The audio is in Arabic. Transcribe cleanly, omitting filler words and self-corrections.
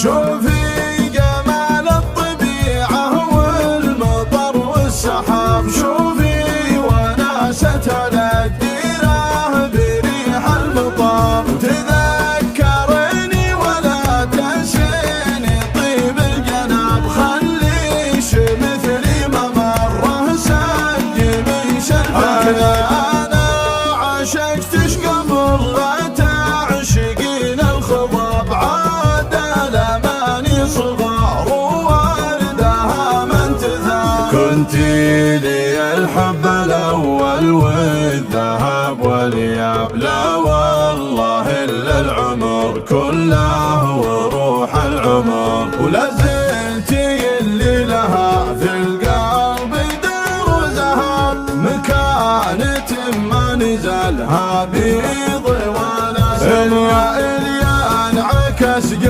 شوفي جمال الطبيعة والمطر والسحاب، شوفي وناسة الديرة بريح المطر، تذكرني ولا تنسيني طيب الجناب، خليش مثلي ممره سجمي شرفك. أنا عشقتش قبل لا تعشقين الخضاب، عاد الأماني صغار ووردها من تذاب، كنتي لي الحب الأول والذهب والياب، لا والله إلا العمر كله وروح العمر ولا